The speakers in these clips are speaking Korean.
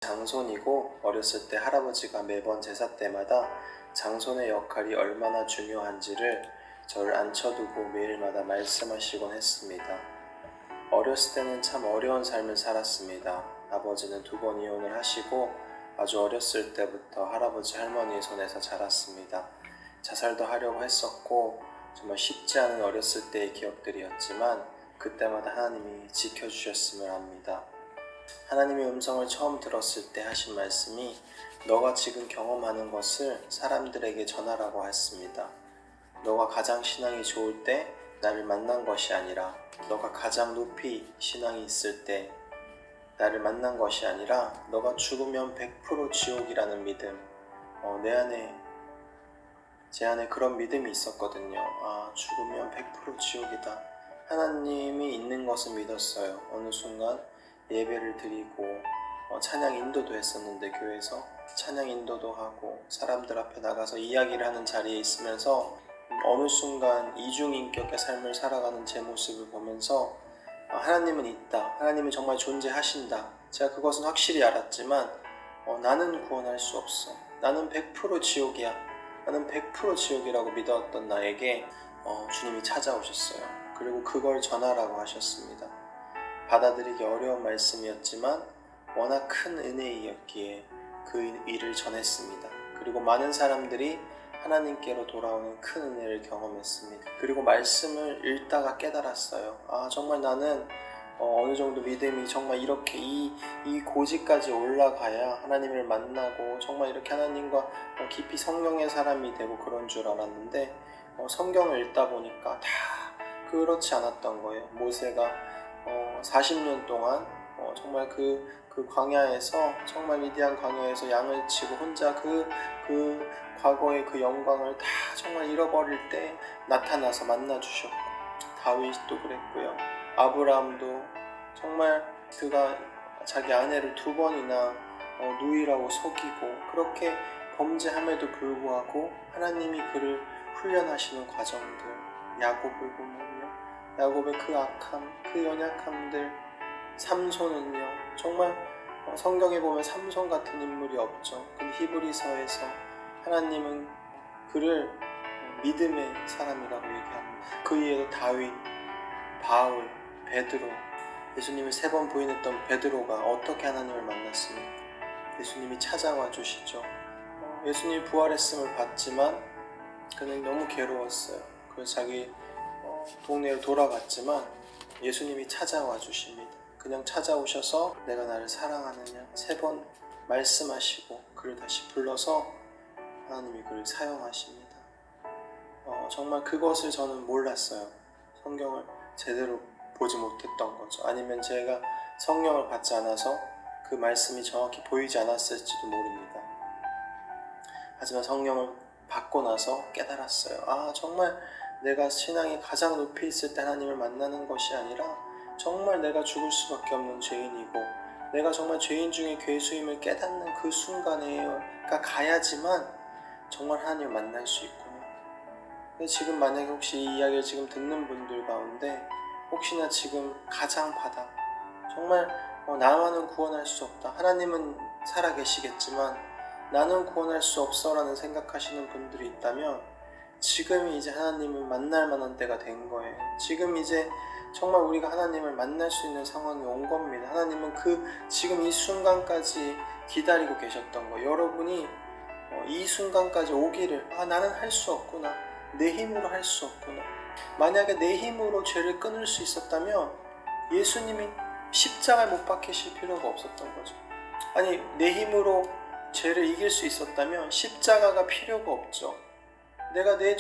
장손이고 어렸을 때 할아버지가 매번 제사 때마다 장손의 역할이 얼마나 중요한지를 저를 앉혀두고 매일마다 말씀하시곤 했습니다. 어렸을 때는 참 어려운 삶을 살았습니다. 아버지는 2번 이혼을 하시고 아주 어렸을 때부터 할아버지 할머니의 손에서 자랐습니다. 자살도 하려고 했었고 정말 쉽지 않은 어렸을 때의 기억들이었지만 그때마다 하나님이 지켜주셨음을 압니다. 하나님의 음성을 처음 들었을 때 하신 말씀이 너가 지금 경험하는 것을 사람들에게 전하라고 했습니다. 너가 가장 신앙이 좋을 때 나를 만난 것이 아니라 너가 가장 높이 신앙이 있을 때 나를 만난 것이 아니라 너가 죽으면 100% 지옥이라는 믿음, 제 안에 그런 믿음이 있었거든요. 죽으면 100% 지옥이다. 하나님이 있는 것을 믿었어요. 어느 순간 예배를 드리고 찬양 인도도 했었는데 교회에서 찬양 인도도 하고 사람들 앞에 나가서 이야기를 하는 자리에 있으면서 어느 순간 이중인격의 삶을 살아가는 제 모습을 보면서 하나님은 있다. 하나님은 정말 존재하신다. 제가 그것은 확실히 알았지만 나는 구원할 수 없어. 나는 100% 지옥이야. 나는 100% 지옥이라고 믿었던 나에게 주님이 찾아오셨어요. 그리고 그걸 전하라고 하셨습니다. 받아들이기 어려운 말씀이었지만 워낙 큰 은혜이었기에 그 일을 전했습니다. 그리고 많은 사람들이 하나님께로 돌아오는 큰 은혜를 경험했습니다. 그리고 말씀을 읽다가 깨달았어요. 정말 나는 어느 정도 믿음이 정말 이렇게 이 고지까지 올라가야 하나님을 만나고 정말 이렇게 하나님과 깊이 성령의 사람이 되고 그런 줄 알았는데 성경을 읽다 보니까 다 그렇지 않았던 거예요. 모세가 40년 동안 정말 그 광야에서 정말 미디안 광야에서 양을 치고 혼자 그 과거의 그 영광을 다 정말 잃어버릴 때 나타나서 만나주셨고 다윗도 그랬고요. 아브라함도 정말 그가 자기 아내를 2번이나 누이라고 속이고 그렇게 범죄함에도 불구하고 하나님이 그를 훈련하시는 과정들, 야곱을 보면요. 야곱의 그 악함, 그 연약함들, 삼손은요. 정말 성경에 보면 삼손 같은 인물이 없죠. 근데 히브리서에서 하나님은 그를 믿음의 사람이라고 얘기합니다. 그 이에도 다윗, 바울, 베드로, 예수님을 3번 부인했던 베드로가 어떻게 하나님을 만났습니까? 예수님이 찾아와 주시죠. 예수님이 부활했음을 봤지만 그는 너무 괴로웠어요. 그래서 자기 동네로 돌아갔지만 예수님이 찾아와 주십니다. 그냥 찾아오셔서 내가 나를 사랑하느냐 3번 말씀하시고 그를 다시 불러서 하나님이 그를 사용하십니다. 정말 그것을 저는 몰랐어요. 성경을 제대로 보지 못했던 거죠. 아니면 제가 성령을 받지 않아서 그 말씀이 정확히 보이지 않았을지도 모릅니다. 하지만 성령을 받고 나서 깨달았어요. 정말 내가 신앙이 가장 높이 있을 때 하나님을 만나는 것이 아니라 정말 내가 죽을 수밖에 없는 죄인이고 내가 정말 죄인 중에 괴수임을 깨닫는 그 순간에가 가야지만 정말 하나님을 만날 수 있구나. 근데 지금 만약에 혹시 이 이야기를 지금 듣는 분들 가운데 혹시나 지금 가장 바닥 정말 나만은 구원할 수 없다. 하나님은 살아계시겠지만 나는 구원할 수 없어 라는 생각하시는 분들이 있다면 지금이 이제 하나님을 만날 만한 때가 된 거예요. 지금 이제 정말 우리가 하나님을 만날 수 있는 상황이 온 겁니다. 하나님은 지금 이 순간까지 기다리고 계셨던 거예요. 여러분이 이 순간까지 오기를 나는 할 수 없구나. 내 힘으로 할 수 없구나. 만약에 내 힘으로 죄를 끊을 수 있었다면 예수님이 십자가에 못 박히실 필요가 없었던 거죠. 아니 내 힘으로 죄를 이길 수 있었다면 십자가가 필요가 없죠. 내가 내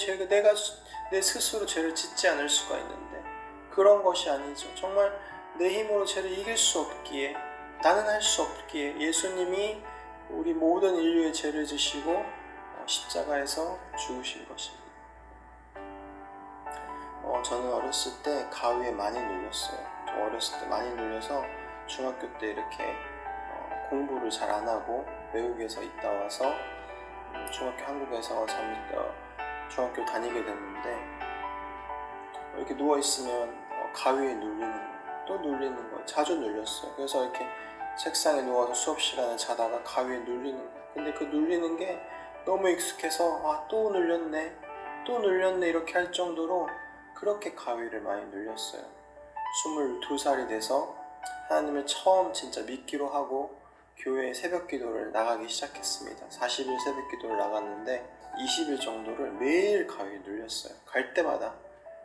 스스로 죄를 짓지 않을 수가 있는데 그런 것이 아니죠. 정말 내 힘으로 죄를 이길 수 없기에 나는 할 수 없기에 예수님이 우리 모든 인류의 죄를 지시고 십자가에서 죽으신 것입니다. 저는 어렸을 때 가위에 많이 눌렸어요. 어렸을 때 많이 눌려서 중학교 때 이렇게 공부를 잘 안 하고 외국에서 있다 와서 중학교 한국에서 중학교를 다니게 됐는데 이렇게 누워있으면 가위에 눌리는 거예요. 또 눌리는 거예요. 자주 눌렸어요. 그래서 이렇게 책상에 누워서 수업 시간에 자다가 가위에 눌리는 거예요. 근데 그 눌리는 게 너무 익숙해서 또 눌렸네, 또 눌렸네 이렇게 할 정도로 그렇게 가위를 많이 눌렸어요. 22살이 돼서 하나님을 처음 진짜 믿기로 하고 교회에 새벽 기도를 나가기 시작했습니다. 40일 새벽 기도를 나갔는데 20일 정도를 매일 가위에 눌렸어요. 갈 때마다.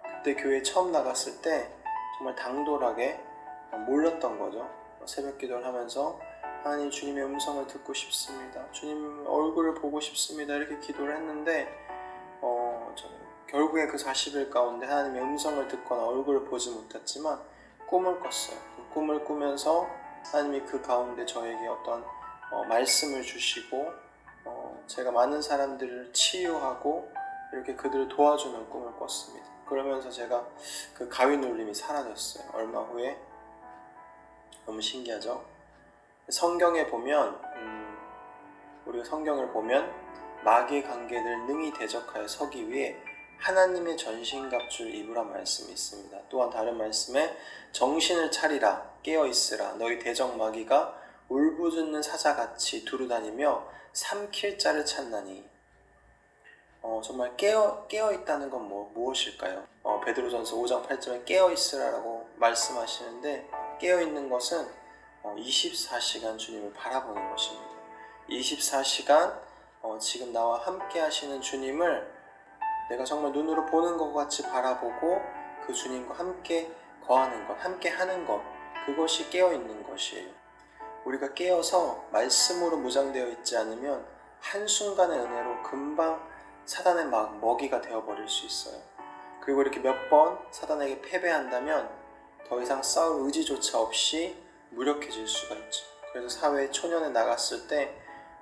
그때 교회에 처음 나갔을 때 정말 당돌하게 몰랐던 거죠. 새벽 기도를 하면서 하나님, 주님의 음성을 듣고 싶습니다, 주님 얼굴을 보고 싶습니다 이렇게 기도를 했는데 결국에 그 40일 가운데 하나님의 음성을 듣거나 얼굴을 보지 못했지만 꿈을 꿨어요. 그 꿈을 꾸면서 하나님이 그 가운데 저에게 어떤 말씀을 주시고 제가 많은 사람들을 치유하고 이렇게 그들을 도와주는 꿈을 꿨습니다. 그러면서 제가 그 가위 눌림이 사라졌어요. 얼마 후에. 너무 신기하죠? 성경에 보면 우리가 성경을 보면 마귀의 관계를 능히 대적하여 서기 위해 하나님의 전신갑주를 입으라 말씀이 있습니다. 또한 다른 말씀에 정신을 차리라, 깨어있으라, 너희 대적 마귀가 울부짖는 사자같이 두루다니며 삼킬 자를 찾나니. 정말 깨어있다는 건 무엇일까요? 베드로전서 5장 8절에 깨어있으라라고 말씀하시는데, 깨어있는 것은 24시간 주님을 바라보는 것입니다. 24시간 지금 나와 함께 하시는 주님을 내가 정말 눈으로 보는 것 같이 바라보고 그 주님과 함께 거하는 것, 함께 하는 것, 그것이 깨어있는 것이에요. 우리가 깨어서 말씀으로 무장되어 있지 않으면 한순간의 은혜로 금방 사단의 먹이가 되어버릴 수 있어요. 그리고 이렇게 몇 번 사단에게 패배한다면 더 이상 싸울 의지조차 없이 무력해질 수가 있죠. 그래서 사회에 초년에 나갔을 때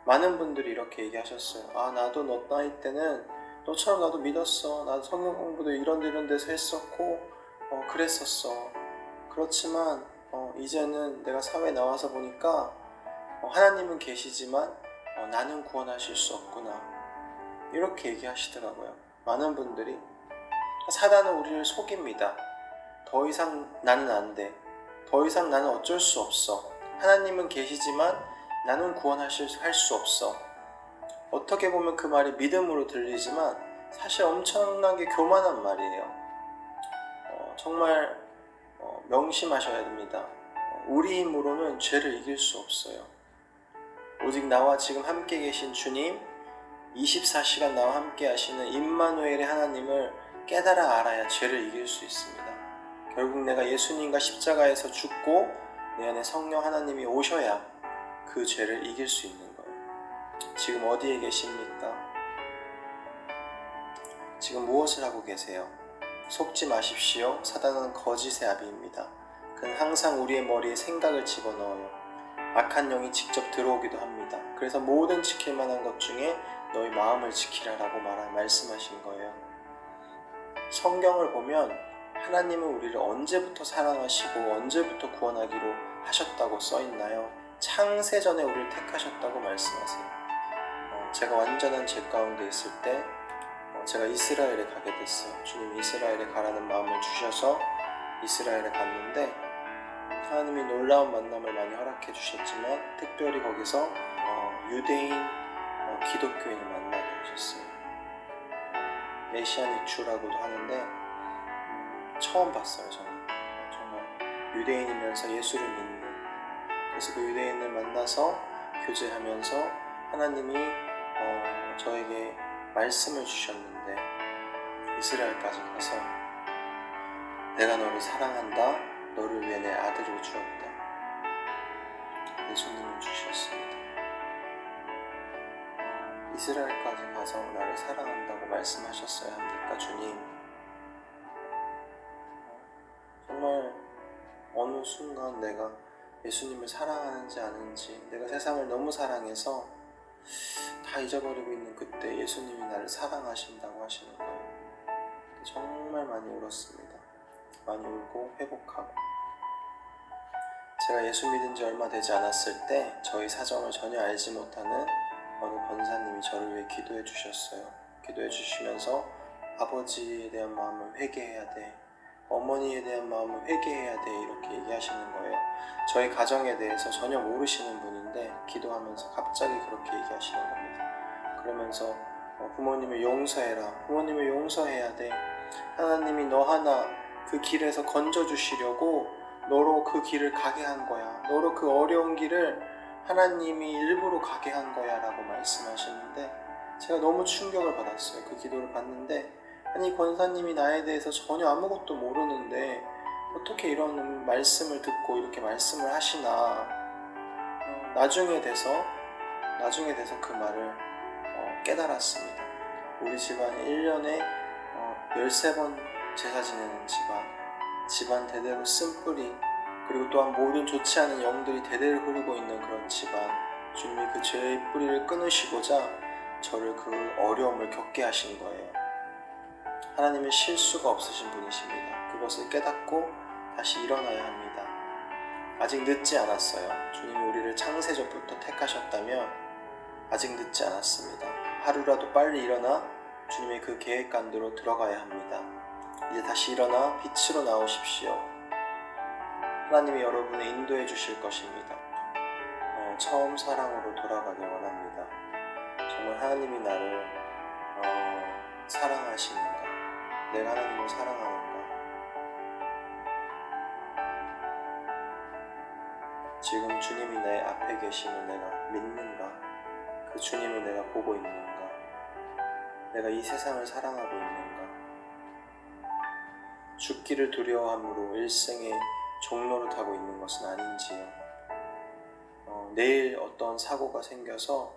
많은 분들이 이렇게 얘기하셨어요. 나도 너 나이 때는 너처럼 나도 믿었어. 나도 성경 공부도 이런 데서 했었고 그랬었어. 그렇지만 이제는 내가 사회에 나와서 보니까 하나님은 계시지만 나는 구원하실 수 없구나, 이렇게 얘기하시더라고요. 많은 분들이 사단은 우리를 속입니다. 더 이상 나는 안 돼. 더 이상 나는 어쩔 수 없어. 하나님은 계시지만 나는 할 수 없어. 어떻게 보면 그 말이 믿음으로 들리지만 사실 엄청나게 교만한 말이에요. 정말 명심하셔야 됩니다. 우리 힘으로는 죄를 이길 수 없어요. 오직 나와 지금 함께 계신 주님, 24시간 나와 함께 하시는 임마누엘의 하나님을 깨달아 알아야 죄를 이길 수 있습니다. 결국 내가 예수님과 십자가에서 죽고 내 안에 성령 하나님이 오셔야 그 죄를 이길 수 있는 거예요. 지금 어디에 계십니까? 지금 무엇을 하고 계세요? 속지 마십시오. 사단은 거짓의 아비입니다. 그는 항상 우리의 머리에 생각을 집어넣어요. 악한 영이 직접 들어오기도 합니다. 그래서 모든 지킬 만한 것 중에 너희 마음을 지키라라고 말씀하신 거예요. 성경을 보면 하나님은 우리를 언제부터 사랑하시고 언제부터 구원하기로 하셨다고 써있나요? 창세전에 우리를 택하셨다고 말씀하세요. 제가 완전한 죄 가운데 있을 때 제가 이스라엘에 가게 됐어요. 주님이 이스라엘에 가라는 마음을 주셔서 이스라엘에 갔는데 하나님이 놀라운 만남을 많이 허락해 주셨지만 특별히 거기서 유대인 기독교인을 만나게 하셨어요. 메시아닉 주라고도 하는데 처음 봤어요. 저는 정말 유대인이면서 예수를 믿는, 그래서 그 유대인을 만나서 교제하면서 하나님이 저에게 말씀을 주셨는데, 이스라엘까지 가서 내가 너를 사랑한다, 너를 위해 내 아들을 주었다, 예수님을 주셨습니다. 이스라엘까지 가서 나를 사랑한다고 말씀하셨어야 합니까, 주님? 정말 어느 순간 내가 예수님을 사랑하는지 아는지, 내가 세상을 너무 사랑해서 다 잊어버리고 있는 그때 예수님이 나를 사랑하신다고 하시는 거예요. 정말 많이 울었습니다. 많이 울고 회복하고. 제가 예수 믿은 지 얼마 되지 않았을 때 저희 사정을 전혀 알지 못하는 어느 권사님이 저를 위해 기도해 주셨어요. 기도해 주시면서 아버지에 대한 마음을 회개해야 돼. 어머니에 대한 마음을 회개해야 돼 이렇게 얘기하시는 거예요. 저희 가정에 대해서 전혀 모르시는 분인데 기도하면서 갑자기 그렇게 얘기하시는 겁니다. 그러면서 부모님을 용서해라. 부모님을 용서해야 돼. 하나님이 너 하나 그 길에서 건져주시려고 너로 그 길을 가게 한 거야. 너로 그 어려운 길을 하나님이 일부러 가게 한 거야 라고 말씀하시는데 제가 너무 충격을 받았어요. 그 기도를 봤는데 아니 권사님이 나에 대해서 전혀 아무것도 모르는데 어떻게 이런 말씀을 듣고 이렇게 말씀을 하시나. 나중에 돼서 그 말을 깨달았습니다. 우리 집안이 1년에 13번 제사 지내는 집안 대대로 쓴뿌리, 그리고 또한 모든 좋지 않은 영들이 대대로 흐르고 있는 그런 집안, 주님이 그 죄의 뿌리를 끊으시고자 저를 그 어려움을 겪게 하신 거예요. 하나님은 실수가 없으신 분이십니다. 그것을 깨닫고 다시 일어나야 합니다. 아직 늦지 않았어요. 주님이 우리를 창세전부터 택하셨다면 아직 늦지 않았습니다. 하루라도 빨리 일어나 주님의 그 계획관대로 들어가야 합니다. 이제 다시 일어나 빛으로 나오십시오. 하나님이 여러분을 인도해 주실 것입니다. 처음 사랑으로 돌아가길 원합니다. 정말 하나님이 나를 사랑하시는가? 내가 하나님을 사랑하는가? 지금 주님이 내 앞에 계심을 내가 믿는가? 그 주님을 내가 보고 있는가? 내가 이 세상을 사랑하고 있는가? 죽기를 두려워함으로 일생의 종로를 타고 있는 것은 아닌지요. 내일 어떤 사고가 생겨서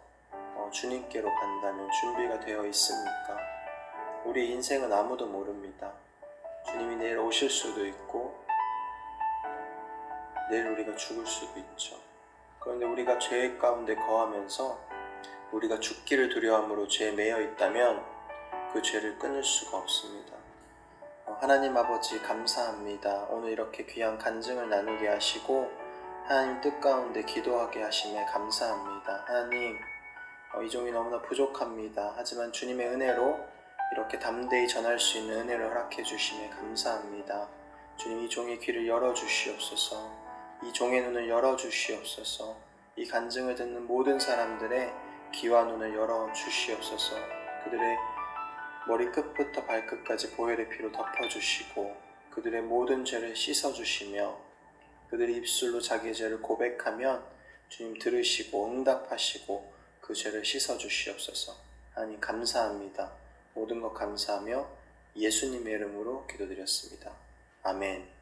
주님께로 간다면 준비가 되어 있습니까? 우리 인생은 아무도 모릅니다. 주님이 내일 오실 수도 있고 내일 우리가 죽을 수도 있죠. 그런데 우리가 죄 가운데 거하면서 우리가 죽기를 두려워함으로 죄에 매여 있다면 그 죄를 끊을 수가 없습니다. 하나님 아버지 감사합니다. 오늘 이렇게 귀한 간증을 나누게 하시고 하나님 뜻 가운데 기도하게 하심에 감사합니다. 하나님 이 종이 너무나 부족합니다. 하지만 주님의 은혜로 이렇게 담대히 전할 수 있는 은혜를 허락해 주심에 감사합니다. 주님 이 종의 귀를 열어주시옵소서. 이 종의 눈을 열어주시옵소서. 이 간증을 듣는 모든 사람들의 귀와 눈을 열어주시옵소서. 그들의 머리끝부터 발끝까지 보혈의 피로 덮어주시고 그들의 모든 죄를 씻어주시며 그들이 입술로 자기의 죄를 고백하면 주님 들으시고 응답하시고 그 죄를 씻어주시옵소서. 하나님 감사합니다. 모든 것 감사하며 예수님의 이름으로 기도드렸습니다. 아멘.